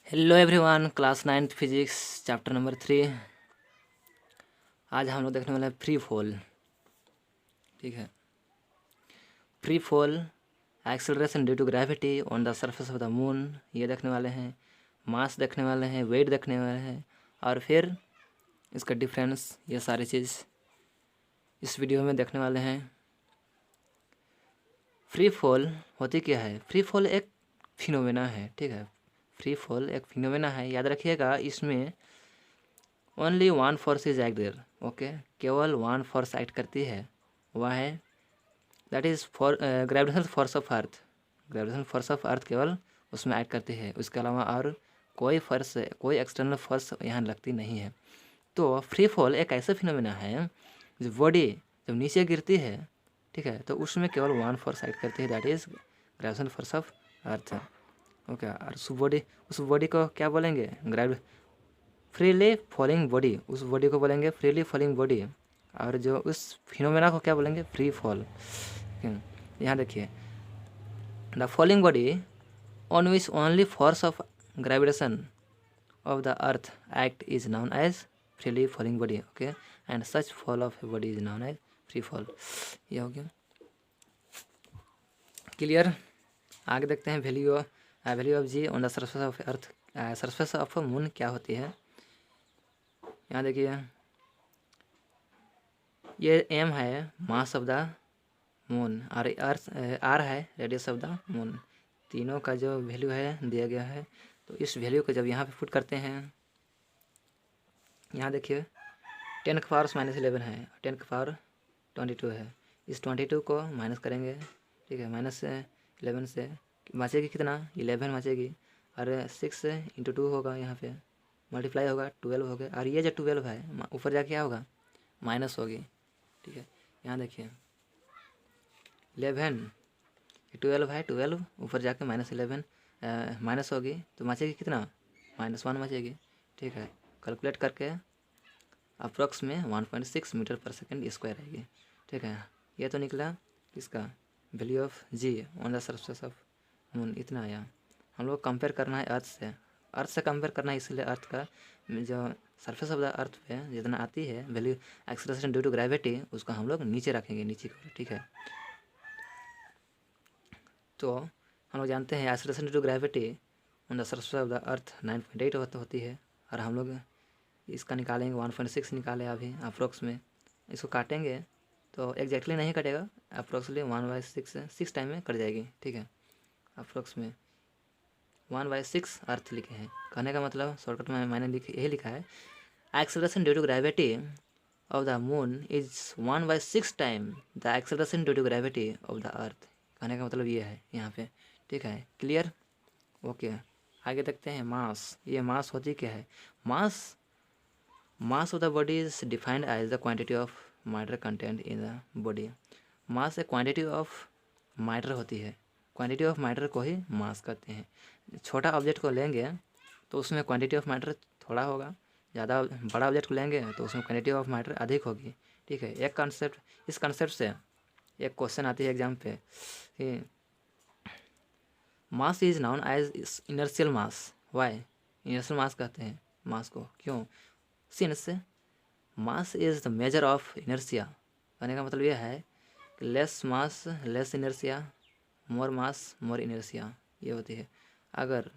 Hello everyone, class 9th physics chapter number 3। आज हम लोग देखने वाले हैं फ्री फॉल। ठीक है, free fall acceleration due to gravity on the surface of the moon, ये देखने वाले हैं। मास देखने वाले हैं, वेट देखने वाले हैं, और फिर इसका डिफरेंस, ये सारी चीज़ इस वीडियो में देखने वाले हैं। फ्री फॉल होती क्या है? फ्री फॉल एक फिनोमेना है। ठीक है, फ्री फॉल एक फिनोमेना है, याद रखिएगा। इसमें only one force is act there. Okay, केवल वन फोर्स एक्ट करती है, वह है that is for gravitational force of earth. Gravitational force of earth केवल उसमें एक्ट करती है, उसके अलावा और कोई फोर्स, कोई एक्सटर्नल फोर्स यहाँ लगती नहीं है। तो फ्री फॉल एक ऐसा फिनोमेना है जो बॉडी जब नीचे गिरती है, ठीक है, तो उसमें केवल वन फोर्स एक्ट करती है, that is gravitational force of earth. Okay, और उस बॉडी को क्या बोलेंगे? Freely falling body. उस बॉडी को बोलेंगे फ्रीली फॉलिंग बॉडी, और जो उस फिनोमेना को क्या बोलेंगे? Free fall. यहाँ देखिए, the falling body on which only force of gravitation of the earth act is known as freely falling body. Okay, and such fall of body is known as free fall. ये हो गया clear. आगे देखते हैं value of g on the surface of earth, surface of moon क्या होती है। यहाँ देखिए, ये एम है मास ऑफ द मून, और अर्थ आर है रेडियस ऑफ द मून। तीनों का जो वैल्यू है दिया गया है, तो इस वैल्यू को जब यहाँ पे पुट करते हैं, यहाँ देखिए 10⁻⁻11 है, 10⁻22 है। इस 22 को माइनस करेंगे, ठीक है, -11 से बचेगी कितना? 11 बचेगी, और 6 × 2 होगा, यहाँ पे मल्टीप्लाई होगा, 12 हो गया। और ये जो 12 है ऊपर जाके क्या होगा? माइनस होगी। ठीक है, यहाँ देखिए 11, 12 है, 12 ऊपर जाके -11 माइनस होगी, तो बचेगी कितना? -1 बचेगी। ठीक है, कैलकुलेट करके अप्रॉक्स में 1.6 मीटर पर सेकेंड स्क्वायर आएगी। ठीक है, ये तो निकला किसका? Value of g on the surface of moon, इतना आया। हम लोग कंपेयर करना है अर्थ से कंपेयर करना है, इसलिए अर्थ का जो सरफेस ऑफ द अर्थ पे जितना आती है value acceleration due to gravity, उसको हम लोग नीचे रखेंगे, नीचे की ओर। ठीक है, तो हम लोग जानते हैं acceleration due to gravity on the surface of the earth 9.8 होती है, और हम लोग इसका निकालेंगे 1.6 निकाले अभी अप्रोक्स में। इसको काटेंगे तो एग्जैक्टली नहीं कटेगा, अप्रोक्सली 1/6 6 टाइम में कट जाएगी। ठीक है, अप्रोक्स में 1/6 अर्थ लिखे हैं। कहने का मतलब शॉर्टकट में मैंने यही लिखा है, acceleration due to gravity of the moon is 1/6 time the acceleration due to gravity of the earth. कहने का मतलब ये है यहाँ पे। ठीक है, क्लियर। ओके, आगे देखते हैं मास। ये मास होती क्या है? Mass of the body is defined as the quantity of matter content in the body. Mass एक क्वांटिटी ऑफ मैटर होती है, क्वांटिटी ऑफ मैटर को ही मास कहते हैं। छोटा ऑब्जेक्ट को लेंगे तो उसमें क्वांटिटी ऑफ मैटर थोड़ा होगा, ज़्यादा बड़ा ऑब्जेक्ट को लेंगे तो उसमें क्वांटिटी ऑफ मैटर अधिक होगी। ठीक है, एक कॉन्सेप्ट, इस कॉन्सेप्ट से एक क्वेश्चन आती है एग्जाम पे कि mass is known as inertial mass. Why inertial mass कहते हैं मास को? क्यों? Since mass is the measure of inertia. कहने का मतलब यह है कि less mass less inertia, more mass more inertia, ये होती है। अगर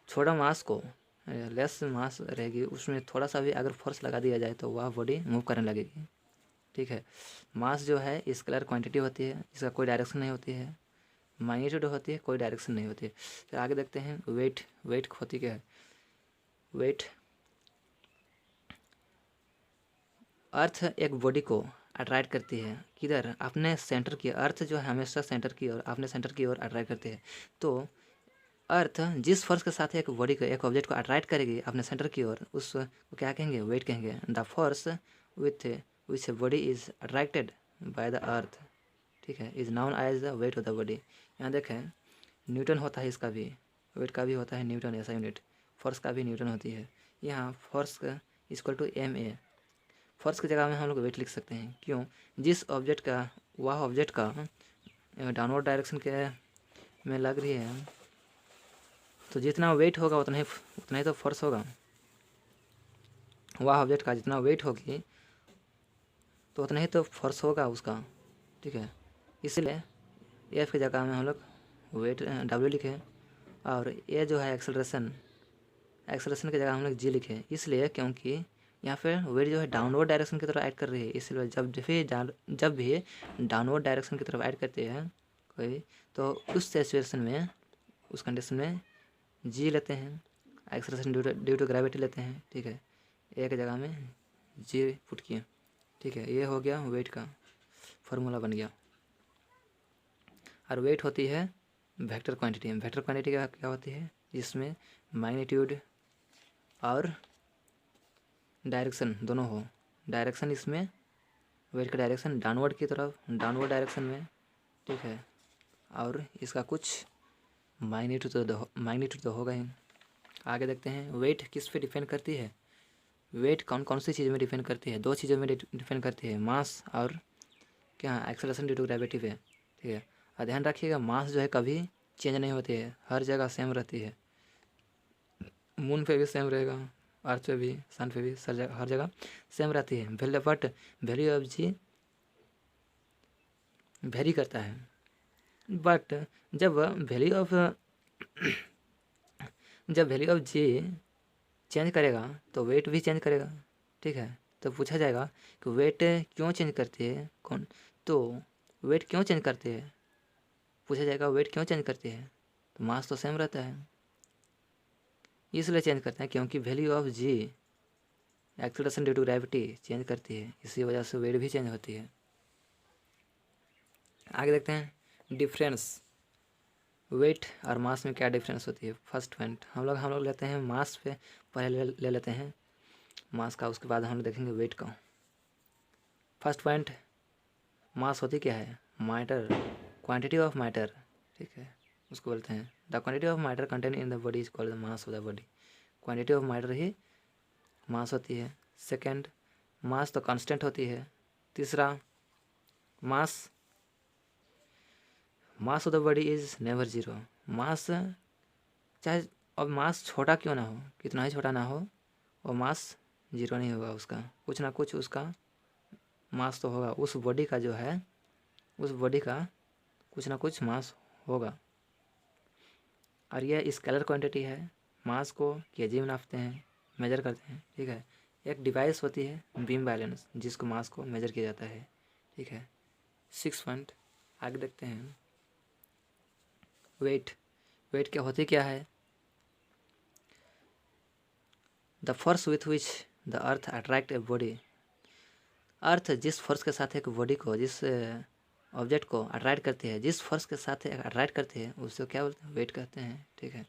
छोटा मास को लेस मास रहेगी, उसमें थोड़ा सा भी अगर फोर्स लगा दिया जाए तो वह बॉडी मूव करने लगेगी। ठीक है, मास जो है स्केलर क्वांटिटी होती है, इसका कोई डायरेक्शन नहीं होती है। मैग्नीट्यूड होती है, कोई डायरेक्शन नहीं होती है। फिर आगे देखते हैं वेट होती क्या है? वेट, अर्थ एक बॉडी को अट्रैक्ट करती है किधर? अपने सेंटर की। अर्थ जो है हमेशा सेंटर की ओर, अपने सेंटर की ओर अट्रैक्ट करती है। तो अर्थ जिस फोर्स के साथ एक बॉडी को, एक ऑब्जेक्ट को अट्रैक्ट करेगी अपने सेंटर की ओर, उसको क्या कहेंगे? वेट कहेंगे। The force with which body is attracted by the earth, ठीक है, is known as the weight of the body. यहाँ देखें, न्यूटन होता है, इसका भी वेट का भी होता है न्यूटन, ऐसा यूनिट। फोर्स का भी न्यूटन होती है। यहाँ force equal to ma। Force की जगह में हम लोग वेट लिख सकते हैं। क्यों? जिस ऑब्जेक्ट का, वह ऑब्जेक्ट का डाउनवर्ड डायरेक्शन के में लग रही है, तो जितना वेट होगा उतना ही तो फोर्स होगा। वह ऑब्जेक्ट का जितना वेट होगी तो उतना ही तो फोर्स होगा उसका, ठीक है। इसलिए एफ की जगह में हम लोग वेट डब्ल्यू लिखे, और ये जो है एक्सेलरेशन की जगह हम लोग जी लिखे, इसलिए क्योंकि यहाँ पे वेट जो है डाउनवर्ड डायरेक्शन की तरफ ऐड कर रही है, इसलिए जब भी डाउनवर्ड डायरेक्शन की तरफ ऐड करती है कोई, तो उस सिचुएशन में, उस कंडीशन में जी लेते हैं, एक्सेलरेशन ड्यू टू ग्रेविटी लेते हैं, ठीक है। एक जगह में जी पुट किए, ठीक है। ये हो गया वेट का फॉर्मूला बन गया। और वेट होती है वेक्टर क्वांटिटी। वेक्टर क्वांटिटी क्या होती है, जिसमें मैग्नीट्यूड और डायरेक्शन दोनों हो। डायरेक्शन इसमें वेट का डायरेक्शन डाउनवर्ड की तरफ, डाउनवर्ड डायरेक्शन में, ठीक है। और इसका कुछ मैग्नीट्यूड तो होगा ही। आगे देखते हैं वेट किस पे डिपेंड करती है। वेट कौन कौन सी चीज़ में डिपेंड करती है, दो चीज़ों में डिपेंड करती है, मास और क्या, एक्सेलरेशन ड्यू टू ग्रेविटी पे, ठीक है। और ध्यान रखिएगा मास जो है कभी चेंज नहीं होती है, हर जगह सेम रहती है। मून पे भी सेम रहेगा, अर्थ पे भी, सन पे भी, हर जगह सेम रहती है। But value of g vary करता है। बट जब वैल्यू ऑफ जी चेंज करेगा तो वेट भी चेंज करेगा, ठीक है। तो पूछा जाएगा कि वेट क्यों चेंज करती है, कौन, तो वेट क्यों चेंज करती है, पूछा जाएगा वेट क्यों चेंज करती है, तो मास तो सेम रहता है, इसलिए चेंज करते हैं क्योंकि value of g acceleration due to gravity change करती है, इसी वजह से वेट भी चेंज होती है। आगे देखते हैं डिफरेंस वेट और मास में क्या डिफरेंस होती है। फर्स्ट पॉइंट हम लोग लेते हैं मास पे, पहले ले लेते हैं मास का, उसके बाद हम लोग देखेंगे वेट का। फर्स्ट पॉइंट मास होती क्या है, मैटर, क्वांटिटी ऑफ मैटर, ठीक है, उसको बोलते हैं the quantity of matter content in the body is called the mass of the body. Quantity of matter ही मास होती है। सेकेंड, मास तो कांस्टेंट होती है। तीसरा, mass of the body is never zero. Mass चाहे अब मास छोटा क्यों ना हो, कितना ही छोटा ना हो, और मास जीरो नहीं होगा, उसका कुछ ना कुछ उसका मास तो होगा। उस बॉडी का जो है, उस बॉडी का कुछ ना कुछ मास होगा। और यह स्केलर क्वांटिटी है, मास को केजी में नापते हैं, मेजर करते हैं, ठीक है। एक डिवाइस होती है बीम बैलेंस, जिसको मास को मेजर किया जाता है, ठीक है। 6 पॉइंट आगे देखते हैं वेट क्या होती क्या है। The force with which the earth attract a body. Earth जिस फोर्स के साथ एक बॉडी को, जिस ऑब्जेक्ट को अट्रैक्ट करती है, जिस फोर्स के साथ अट्रैक्ट करती है, उसको क्या बोलते हैं, वेट कहते हैं, ठीक है।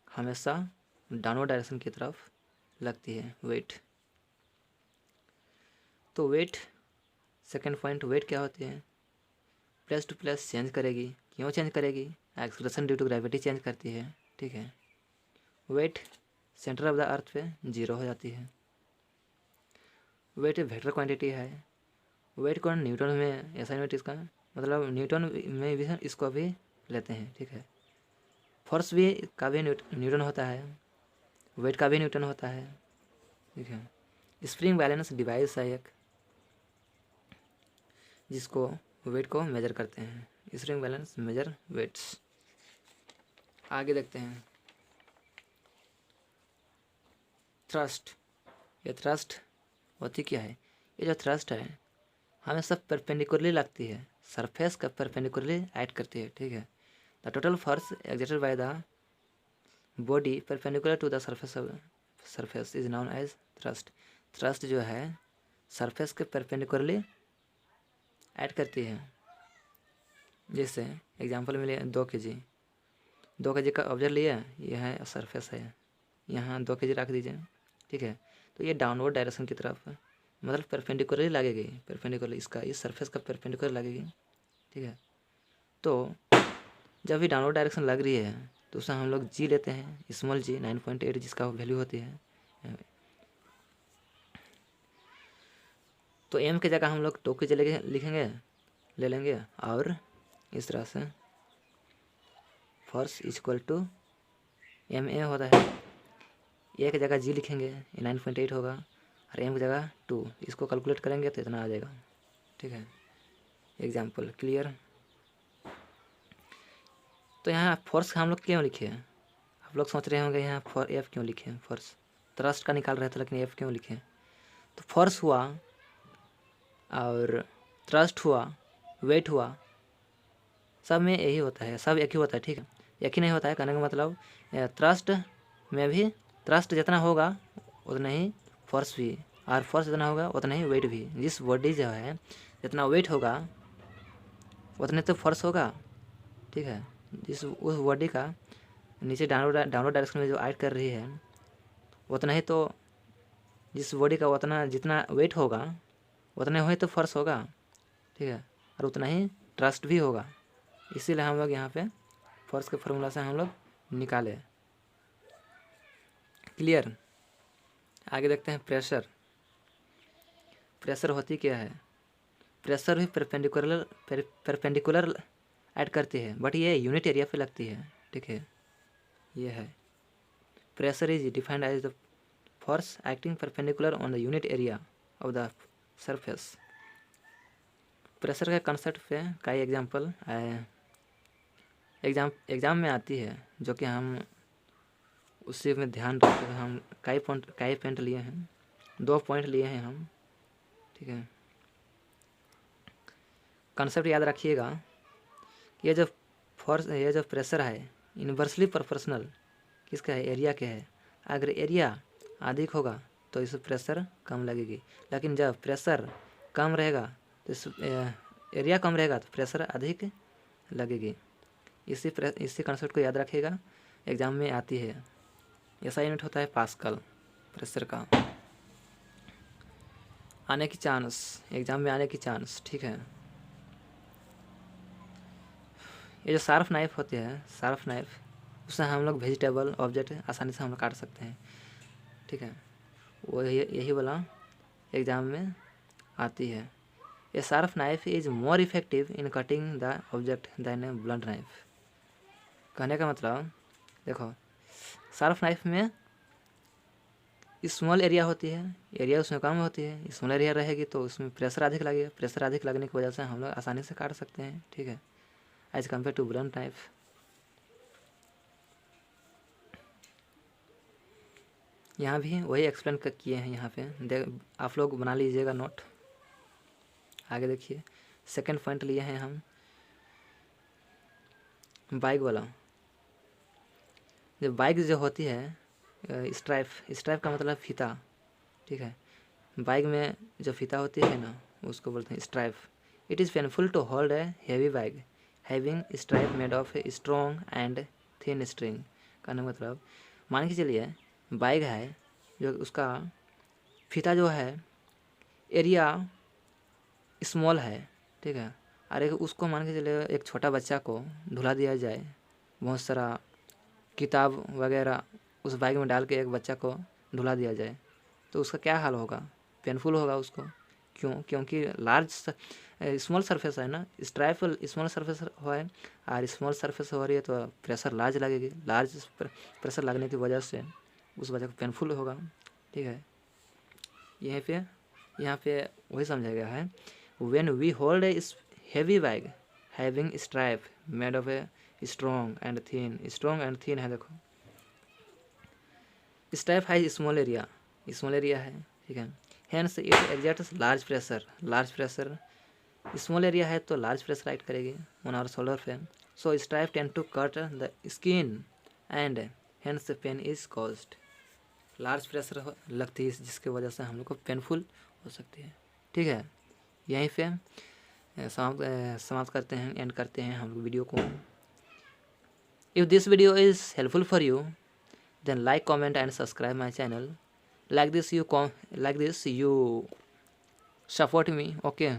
हमेशा डाउनवर्ड डायरेक्शन की तरफ लगती है वेट। तो वेट, सेकंड पॉइंट, वेट क्या होती है, प्लेस टू प्लेस चेंज करेगी। क्यों चेंज करेगी, acceleration due to gravity change करती है, ठीक है। Weight center of the earth पे जीरो हो जाती है। वेट वेक्टर क्वांटिटी है। वेट को न्यूटन में असाइनमेंट इसका, मतलब न्यूटन में भी इसको भी लेते हैं, ठीक है। फोर्स भी का भी न्यूटन होता है, वेट का भी न्यूटन होता है, ठीक है। स्प्रिंग बैलेंस डिवाइस है एक, जिसको वेट को मेजर करते हैं। Spring balance measure weights. आगे देखते हैं थ्रस्ट। ये थ्रस्ट होती क्या है, ये जो थ्रस्ट है हमें सब परपेंडिकुलरली लगती है, सरफेस का परपेंडिकुलरली ऐड करती है, ठीक है। The total force exerted by the body perpendicular to the surface is known as thrust. Thrust जो है सरफेस के परपेंडिकुलरली ऐड करती है। जैसे एग्जांपल में लिया 2 kg का ऑब्जेक्ट लिया, यह है सरफेस है, यहाँ 2 kg रख दीजिए, ठीक है। तो ये डाउनवर्ड डायरेक्शन की तरफ मतलब परपेंडिकुलरली लगेगी, परपेंडिकुलर इसका, इस सरफेस का परपेंडिकुलर लगेगी, ठीक है। तो जब भी डाउनवर्ड डायरेक्शन लग रही है तो उसमें हम लोग जी लेते हैं, स्मॉल जी 9.8 जिसका वैल्यू होती है। तो एम की जगह हम लोग 2 kg लिखेंगे, ले लेंगे, और इस तरह से फोर्स इक्वल टू ma होता है। ए की जगह g लिखेंगे, 9.8 होगा, और m की जगह 2, इसको कैलकुलेट करेंगे तो इतना आ जाएगा। ठीक है, एग्जाम्पल क्लियर। तो यहाँ फोर्स हम लोग क्यों लिखे हैं? आप लोग सोच रहे होंगे यहाँ फॉर एफ क्यों लिखे हैं, फोर्स थ्रस्ट का निकाल रहे थे लेकिन एफ क्यों लिखे? तो फोर्स हुआ और थ्रस्ट हुआ, वेट हुआ, सब में यही होता है, सब एक ही होता है। ठीक है, एक ही नहीं होता है, कहने का मतलब थ्रस्ट में भी थ्रस्ट जितना होगा उतना ही फोर्स भी, और फोर्स जितना होगा उतना ही वेट भी। जिस बॉडी जो है जितना वेट होगा उतने तो फोर्स होगा। ठीक है, जिस उस बॉडी का नीचे डाउनवर्ड डायरेक्शन में जो एक्ट कर रही है उतना ही तो, जिस बॉडी का उतना जितना वेट होगा उतना ही तो फोर्स होगा। ठीक है, और उतना ही थ्रस्ट भी होगा। इसीलिए हम लोग यहाँ पे फोर्स के फार्मूला से हम लोग निकाले। क्लियर। आगे देखते हैं प्रेशर। प्रेशर होती क्या है? प्रेशर भी परपेंडिकुलर ऐड करती है, बट ये यूनिट एरिया पे लगती है। ठीक है, ये है pressure is defined as the force acting perpendicular on the unit area of the surface. Pressure के कंसेप्ट पे कई एग्जाम्पल एग्जाम में आती है, जो कि हम उसी में ध्यान रखते हैं। हम कई पॉइंट लिए हैं, 2 पॉइंट लिए हैं हम। ठीक है, कंसेप्ट याद रखिएगा। ये जो प्रेशर है इन्वर्सली प्रोपोर्शनल किसका है? एरिया के है। अगर एरिया अधिक होगा तो इस प्रेशर कम लगेगी, लेकिन जब प्रेशर कम रहेगा तो इस एरिया कम रहेगा तो प्रेशर अधिक लगेगी। इसी कंसेप्ट को याद रखिएगा, एग्जाम में आती है। ऐसा यूनिट होता है पास्कल प्रेशर का। आने की चांस, एग्जाम में आने की चांस। ठीक है, ये जो शार्प नाइफ होती है, शार्प नाइफ, उससे हम लोग वेजिटेबल ऑब्जेक्ट आसानी से हम लोग काट सकते हैं। ठीक है, वो यही वाला एग्जाम में आती है। A sharp knife is more effective in cutting the object than a blunt knife. कहने का मतलब देखो, शार्प नाइफ में स्मॉल एरिया होती है, एरिया उसमें कम होती है। स्मॉल एरिया रहेगी तो उसमें प्रेशर अधिक लगेगा, प्रेशर अधिक लगने की वजह से हम लोग आसानी से काट सकते हैं। ठीक है, as compare to blunt knife. यहाँ भी वही एक्सप्लेन किए हैं। यहाँ पे आप लोग बना लीजिएगा नोट। आगे देखिए, सेकंड पॉइंट लिए हैं हम बाइक वाला। जो बाइक जो होती है स्ट्राइप का मतलब फीता। ठीक है, बाइक में जो फीता होती है ना उसको बोलते हैं stripe. It is painful to hold a heavy bike having stripe made of a strong and thin string. कहने का मतलब मान के चलिए बाइक है जो उसका फीता जो है एरिया स्मॉल है। ठीक है, अरे उसको मान के चलिए एक छोटा बच्चा को ढुला दिया जाए, बहुत सारा किताब वगैरह उस बाइक में डाल के एक बच्चा को ढुला दिया जाए तो उसका क्या हाल होगा? पेनफुल होगा उसको। क्यों? क्योंकि स्मॉल सरफेस है ना, स्ट्राइप स्मॉल सरफेस है और स्मॉल सरफेस हो रही है तो प्रेशर लार्ज लगेगी। लार्ज प्रेशर लगने की वजह से उस बच्चे को पेनफुल होगा। ठीक है, यहाँ पे वही समझा गया है। When we hold a heavy bag having stripe made of a strong and thin है। देखो स्ट्राइप है स्मॉल एरिया है। ठीक है, hence it exerts large pressure. Small area है तो लार्ज प्रेशर एक्ट करेगी ऑन आवर शोल्डर पे। So stripe tend to cut the skin and hence pain is caused. Large pressure लगती है जिसकी वजह से हम लोग को पेनफुल हो सकती है। ठीक है, यहीं पे समाप्त करते हैं, एंड करते हैं हम लोग वीडियो को। If this video is helpful for you then like, comment and subscribe my channel. Like this you support me. Okay,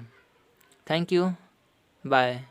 thank you, bye.